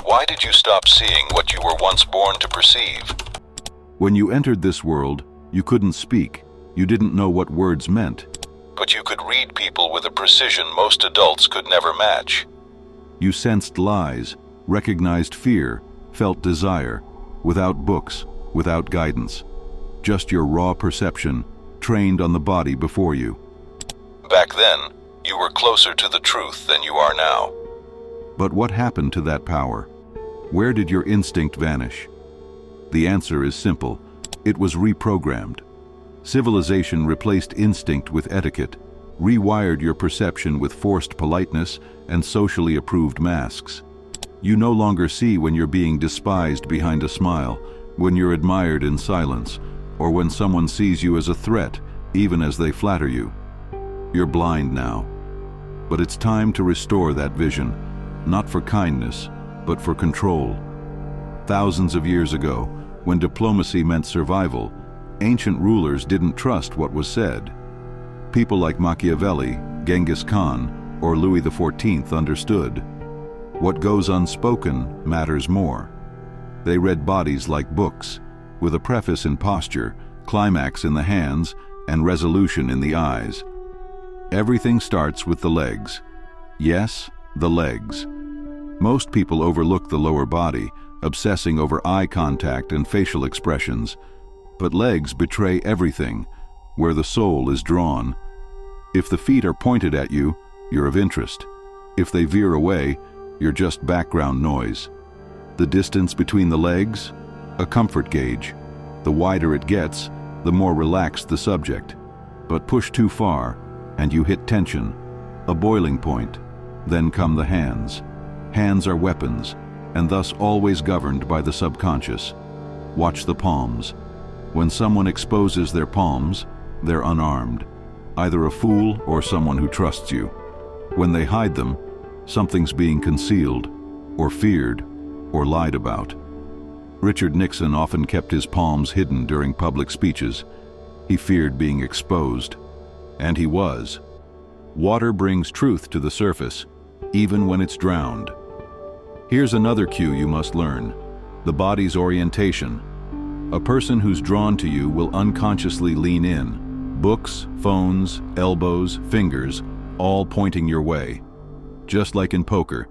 Why did you stop seeing what you were once born to perceive? When you entered this world, you couldn't speak. You didn't know what words meant. But you could read people with a precision most adults could never match. You sensed lies, recognized fear, felt desire, without books, without guidance. Just your raw perception, trained on the body before you. Back then, you were closer to the truth than you are now. But what happened to that power? Where did your instinct vanish? The answer is simple. It was reprogrammed. Civilization replaced instinct with etiquette, rewired your perception with forced politeness and socially approved masks. You no longer see when you're being despised behind a smile, when you're admired in silence, or when someone sees you as a threat, even as they flatter you. You're blind now. But it's time to restore that vision, not for kindness, but for control. Thousands of years ago, when diplomacy meant survival, ancient rulers didn't trust what was said. People like Machiavelli, Genghis Khan, or Louis XIV understood. What goes unspoken matters more. They read bodies like books, with a preface in posture, climax in the hands, and resolution in the eyes. Everything starts with the legs. Yes, the legs. Most people overlook the lower body, obsessing over eye contact and facial expressions. But legs betray everything, where the soul is drawn. If the feet are pointed at you, you're of interest. If they veer away, you're just background noise. The distance between the legs? A comfort gauge. The wider it gets, the more relaxed the subject. But push too far, and you hit tension, a boiling point. Then come the hands. Hands are weapons, and thus always governed by the subconscious. Watch the palms. When someone exposes their palms, they're unarmed, either a fool or someone who trusts you. When they hide them, something's being concealed, or feared, or lied about. Richard Nixon often kept his palms hidden during public speeches. He feared being exposed. And he was. Water brings truth to the surface, even when it's drowned. Here's another cue you must learn: the body's orientation. A person who's drawn to you will unconsciously lean in. Books, phones, elbows, fingers, all pointing your way. Just like in poker,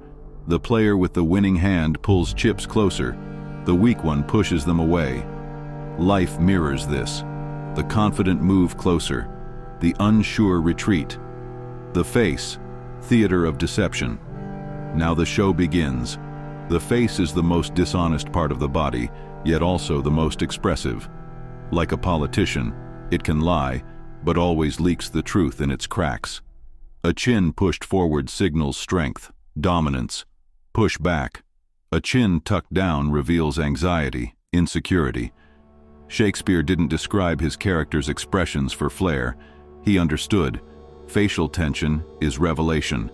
the player with the winning hand pulls chips closer, the weak one pushes them away. Life mirrors this. The confident move closer, the unsure retreat. The face, theater of deception. Now the show begins. The face is the most dishonest part of the body, yet also the most expressive. Like a politician, it can lie, but always leaks the truth in its cracks. A chin pushed forward signals strength, dominance. Push back. A chin tucked down reveals anxiety, insecurity. Shakespeare didn't describe his character's expressions for flair. He understood. Facial tension is revelation.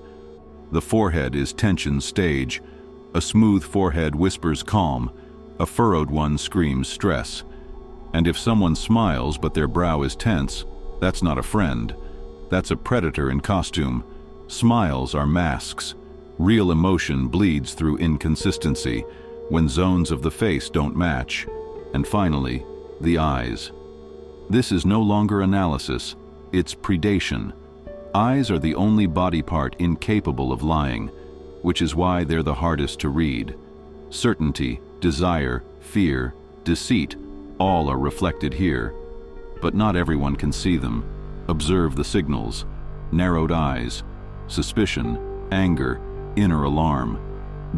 The forehead is tension's stage. A smooth forehead whispers calm. A furrowed one screams stress. And if someone smiles but their brow is tense, that's not a friend. That's a predator in costume. Smiles are masks. Real emotion bleeds through inconsistency, when zones of the face don't match. And finally, the eyes. This is no longer analysis, it's predation. Eyes are the only body part incapable of lying, which is why they're the hardest to read. Certainty, desire, fear, deceit, all are reflected here. But not everyone can see them. Observe the signals: narrowed eyes, suspicion, anger, inner alarm.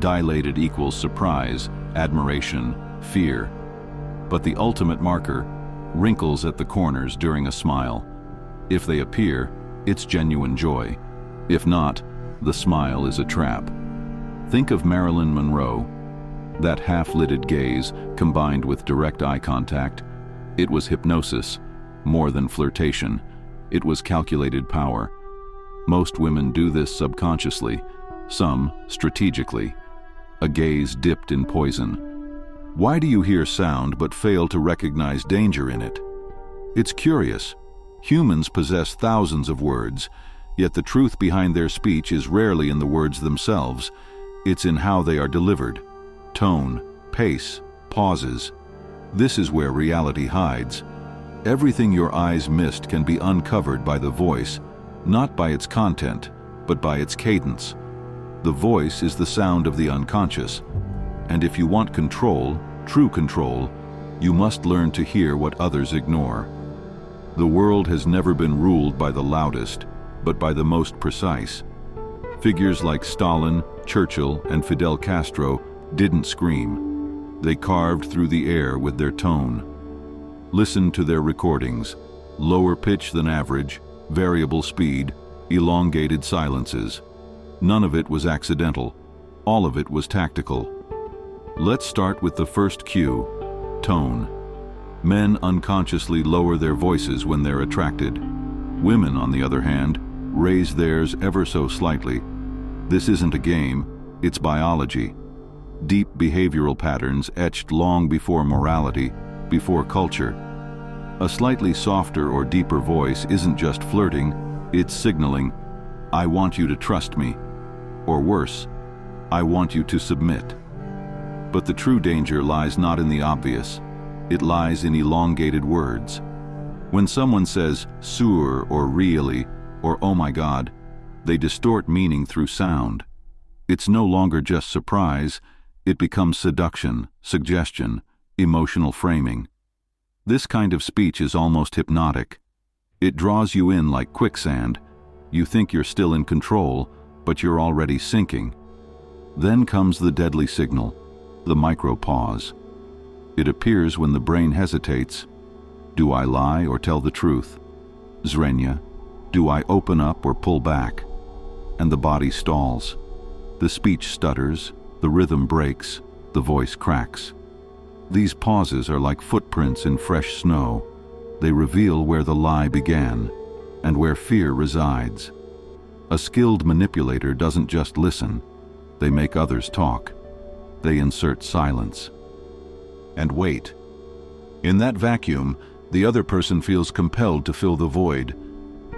Dilated equals surprise, admiration, fear. But the ultimate marker, wrinkles at the corners during a smile. If they appear, it's genuine joy. If not, the smile is a trap. Think of Marilyn Monroe. That half-lidded gaze, combined with direct eye contact, it was hypnosis, more than flirtation. It was calculated power. Most women do this subconsciously, some strategically. A gaze dipped in poison. Why do you hear sound but fail to recognize danger in it? It's curious. Humans possess thousands of words, yet the truth behind their speech is rarely in the words themselves. It's in how they are delivered. tone, pace, pauses. This is where reality hides. Everything your eyes missed can be uncovered by the voice, not by its content, but by its cadence. The voice is the sound of the unconscious, and if you want control, true control, you must learn to hear what others ignore. The world has never been ruled by the loudest, but by the most precise. Figures like Stalin, Churchill, and Fidel Castro didn't scream. They carved through the air with their tone. Listen to their recordings: lower pitch than average, variable speed, elongated silences. None of it was accidental. All of it was tactical. Let's start with the first cue: tone. Men unconsciously lower their voices when they're attracted. Women, on the other hand, raise theirs ever so slightly. This isn't a game, it's biology. Deep behavioral patterns etched long before morality, before culture. A slightly softer or deeper voice isn't just flirting, it's signaling, "I want you to trust me," or worse, "I want you to submit." But the true danger lies not in the obvious, it lies in elongated words. When someone says "sur" or "really" or "oh my God," they distort meaning through sound. It's no longer just surprise, it becomes seduction, suggestion, emotional framing. This kind of speech is almost hypnotic. It draws you in like quicksand. You think you're still in control, but you're already sinking. Then comes the deadly signal, the micropause. It appears when the brain hesitates. Do I lie or tell the truth? Zrenia. Do I open up or pull back? And the body stalls. The speech stutters, the rhythm breaks, the voice cracks. These pauses are like footprints in fresh snow. They reveal where the lie began and where fear resides. A skilled manipulator doesn't just listen. They make others talk. They insert silence. And wait. In that vacuum, the other person feels compelled to fill the void,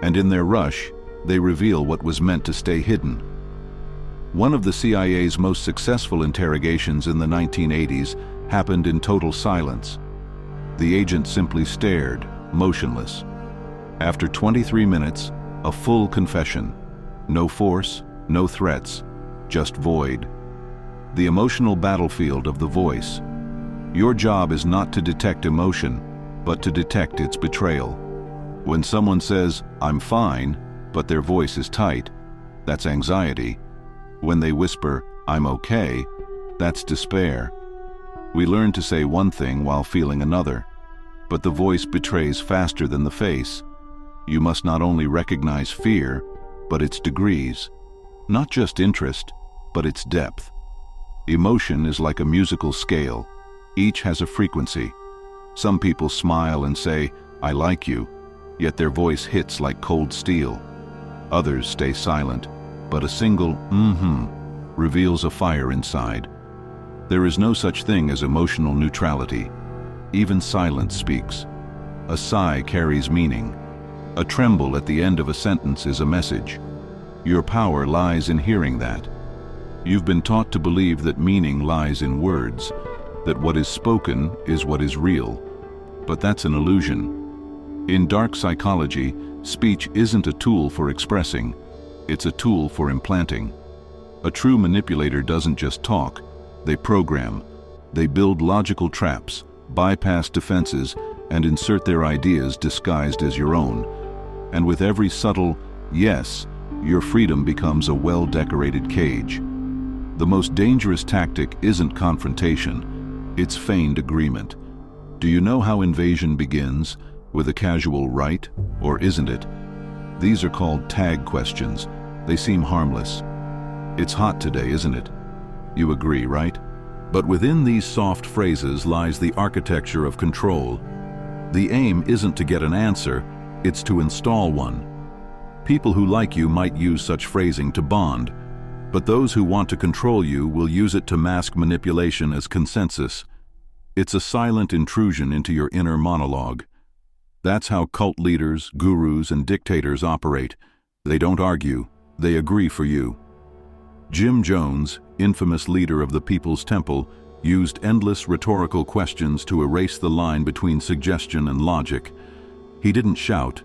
and in their rush, they reveal what was meant to stay hidden. One of the CIA's most successful interrogations in the 1980s happened in total silence. The agent simply stared, motionless. After 23 minutes, a full confession. No force, no threats, just void. The emotional battlefield of the voice. Your job is not to detect emotion, but to detect its betrayal. When someone says, "I'm fine," but their voice is tight, that's anxiety. When they whisper, "I'm okay," that's despair. We learn to say one thing while feeling another, but the voice betrays faster than the face. You must not only recognize fear, but its degrees. Not just interest, but its depth. Emotion is like a musical scale. Each has a frequency. Some people smile and say, "I like you," yet their voice hits like cold steel. Others stay silent, but a single reveals a fire inside. There is no such thing as emotional neutrality. Even silence speaks. A sigh carries meaning. A tremble at the end of a sentence is a message. Your power lies in hearing that. You've been taught to believe that meaning lies in words, that what is spoken is what is real. But that's an illusion. In dark psychology, speech isn't a tool for expressing, it's a tool for implanting. A true manipulator doesn't just talk, they program. They build logical traps, bypass defenses, and insert their ideas disguised as your own. And with every subtle yes, your freedom becomes a well-decorated cage. The most dangerous tactic isn't confrontation, it's feigned agreement. Do you know how invasion begins? With a casual right, or isn't it? These are called tag questions. They seem harmless. It's hot today, isn't it? You agree, right? But within these soft phrases lies the architecture of control. The aim isn't to get an answer, it's to install one. People who like you might use such phrasing to bond, but those who want to control you will use it to mask manipulation as consensus. It's a silent intrusion into your inner monologue. That's how cult leaders, gurus, and dictators operate. They don't argue, they agree for you. Jim Jones, infamous leader of the People's Temple, used endless rhetorical questions to erase the line between suggestion and logic. He didn't shout.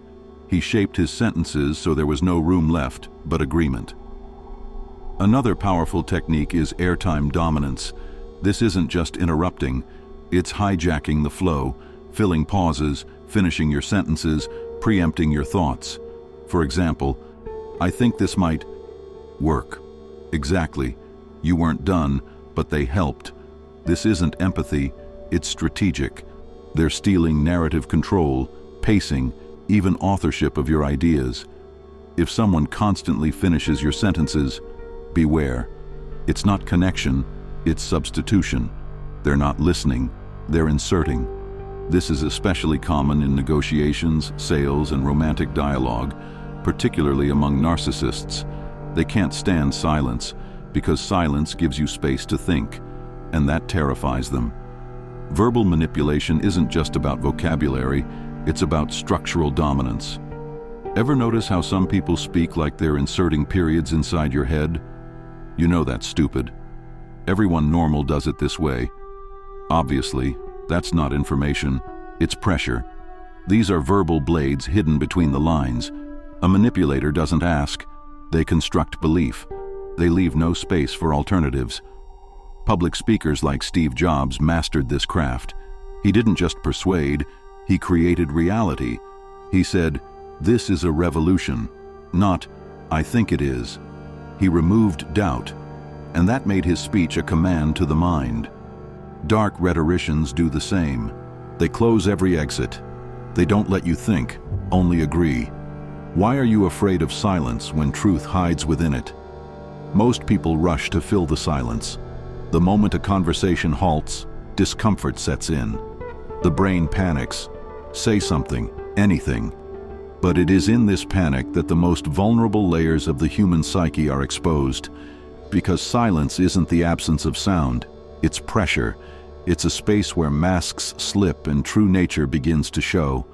He shaped his sentences so there was no room left but agreement. Another powerful technique is airtime dominance. This isn't just interrupting, it's hijacking the flow, filling pauses, finishing your sentences, preempting your thoughts. For example, I think this might work. Exactly. You weren't done, but they helped. This isn't empathy, it's strategic. They're stealing narrative control, pacing, even authorship of your ideas. If someone constantly finishes your sentences, beware. It's not connection, it's substitution. They're not listening, they're inserting. This is especially common in negotiations, sales, and romantic dialogue, particularly among narcissists. They can't stand silence because silence gives you space to think, and that terrifies them. Verbal manipulation isn't just about vocabulary, it's about structural dominance. Ever notice how some people speak like they're inserting periods inside your head? You know that's stupid. Everyone normal does it this way. Obviously, that's not information, it's pressure. These are verbal blades hidden between the lines. A manipulator doesn't ask, they construct belief. They leave no space for alternatives. Public speakers like Steve Jobs mastered this craft. He didn't just persuade, he created reality. He said, "This is a revolution," not, "I think it is." He removed doubt, and that made his speech a command to the mind. Dark rhetoricians do the same. They close every exit. They don't let you think, only agree. Why are you afraid of silence when truth hides within it? Most people rush to fill the silence. The moment a conversation halts, discomfort sets in. The brain panics. Say something, anything. But it is in this panic that the most vulnerable layers of the human psyche are exposed. Because silence isn't the absence of sound, it's pressure. It's a space where masks slip and true nature begins to show.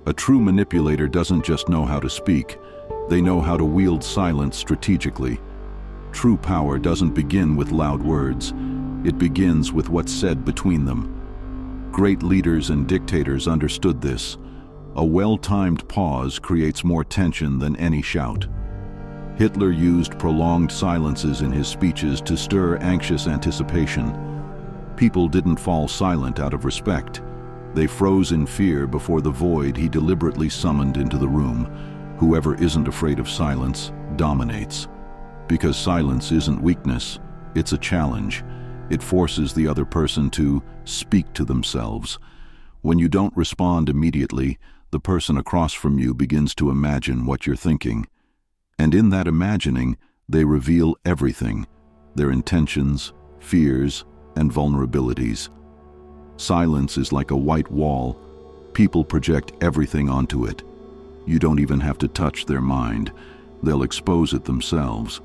A true manipulator doesn't just know how to speak, they know how to wield silence strategically. True power doesn't begin with loud words, it begins with what's said between them. Great leaders and dictators understood this. A well-timed pause creates more tension than any shout. Hitler used prolonged silences in his speeches to stir anxious anticipation. People didn't fall silent out of respect. They froze in fear before the void he deliberately summoned into the room. Whoever isn't afraid of silence dominates. Because silence isn't weakness, it's a challenge. It forces the other person to speak to themselves. When you don't respond immediately, the person across from you begins to imagine what you're thinking. And in that imagining, they reveal everything: their intentions, fears, and vulnerabilities. Silence is like a white wall. People project everything onto it. You don't even have to touch their mind. They'll expose it themselves.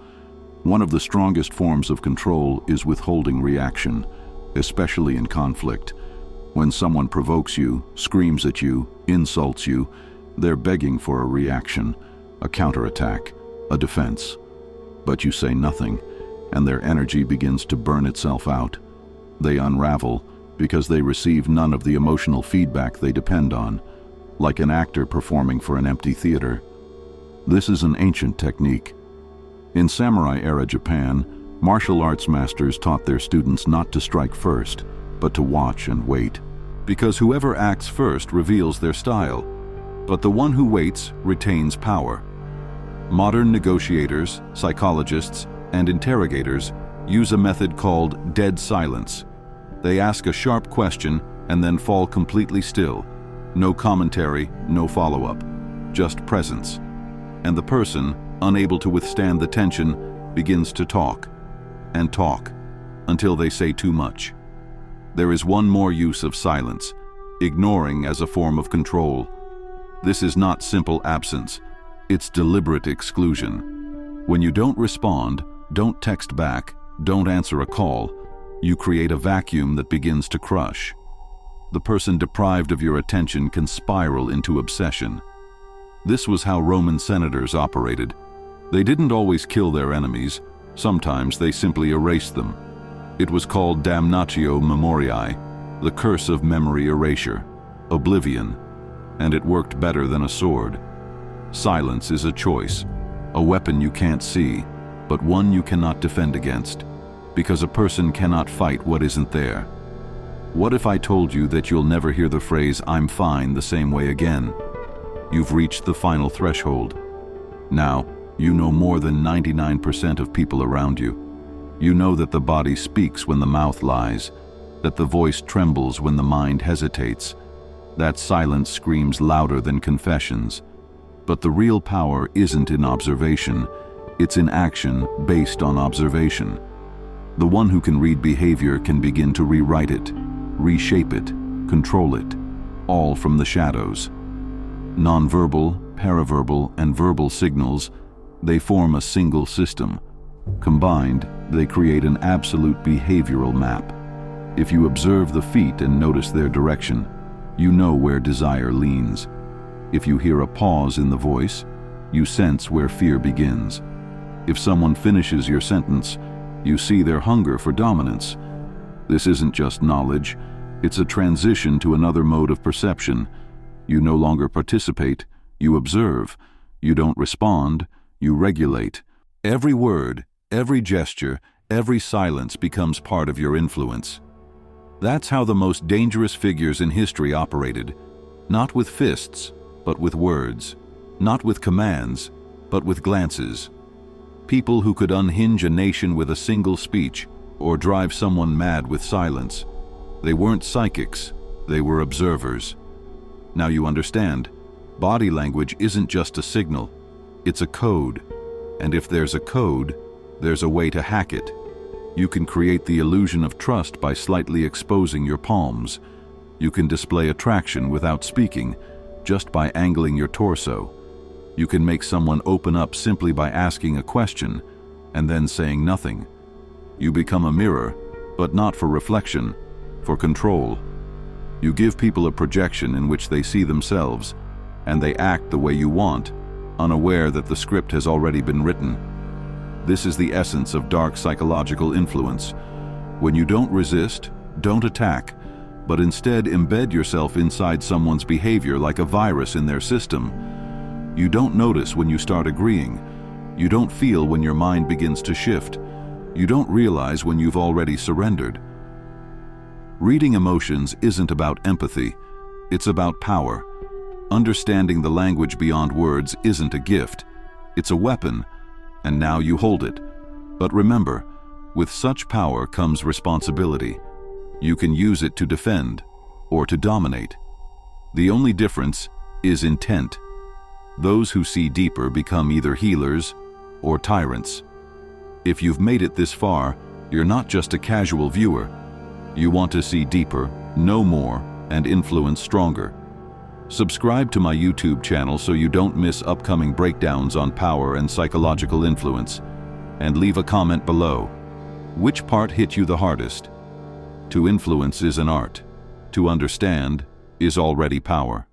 One of the strongest forms of control is withholding reaction, especially in conflict. When someone provokes you, screams at you, insults you, they're begging for a reaction, a counterattack, a defense. But you say nothing, and their energy begins to burn itself out. They unravel because they receive none of the emotional feedback they depend on, like an actor performing for an empty theater. This is an ancient technique. In samurai-era Japan, martial arts masters taught their students not to strike first, but to watch and wait. Because whoever acts first reveals their style, but the one who waits retains power. Modern negotiators, psychologists, and interrogators use a method called dead silence. They ask a sharp question and then fall completely still. No commentary, no follow-up, just presence. And the person, unable to withstand the tension, begins to talk and talk until they say too much. There is one more use of silence: ignoring as a form of control. This is not simple absence, it's deliberate exclusion. When you don't respond, don't text back, don't answer a call, you create a vacuum that begins to crush. The person deprived of your attention can spiral into obsession. This was how Roman senators operated. They didn't always kill their enemies, sometimes they simply erased them. It was called damnatio memoriae, the curse of memory erasure, oblivion, and it worked better than a sword. Silence is a choice, a weapon you can't see, but one you cannot defend against, because a person cannot fight what isn't there. What if I told you that you'll never hear the phrase "I'm fine" the same way again? You've reached the final threshold. Now, you know more than 99% of people around you. You know that the body speaks when the mouth lies, that the voice trembles when the mind hesitates, that silence screams louder than confessions. But the real power isn't in observation, it's in action based on observation. The one who can read behavior can begin to rewrite it, reshape it, control it, all from the shadows. Nonverbal, paraverbal, and verbal signals, they form a single system. Combined, they create an absolute behavioral map. If you observe the feet and notice their direction, you know where desire leans. If you hear a pause in the voice, you sense where fear begins. If someone finishes your sentence, you see their hunger for dominance. This isn't just knowledge, it's a transition to another mode of perception. You no longer participate, you observe. You don't respond, you regulate. Every word, every gesture, every silence becomes part of your influence. That's how the most dangerous figures in history operated. Not with fists, but with words. Not with commands, but with glances. People who could unhinge a nation with a single speech, or drive someone mad with silence. They weren't psychics, they were observers. Now you understand, body language isn't just a signal, it's a code. And if there's a code, there's a way to hack it. You can create the illusion of trust by slightly exposing your palms. You can display attraction without speaking, just by angling your torso. You can make someone open up simply by asking a question and then saying nothing. You become a mirror, but not for reflection, for control. You give people a projection in which they see themselves, and they act the way you want, unaware that the script has already been written. This is the essence of dark psychological influence. When you don't resist, don't attack, but instead embed yourself inside someone's behavior like a virus in their system. You don't notice when you start agreeing. You don't feel when your mind begins to shift. You don't realize when you've already surrendered. Reading emotions isn't about empathy, it's about power. Understanding the language beyond words isn't a gift, it's a weapon, and now you hold it. But remember, with such power comes responsibility. You can use it to defend or to dominate. The only difference is intent. Those who see deeper become either healers or tyrants. If you've made it this far, you're not just a casual viewer. You want to see deeper, know more, and influence stronger. Subscribe to my YouTube channel so you don't miss upcoming breakdowns on power and psychological influence. And leave a comment below. Which part hit you the hardest? To influence is an art. To understand is already power.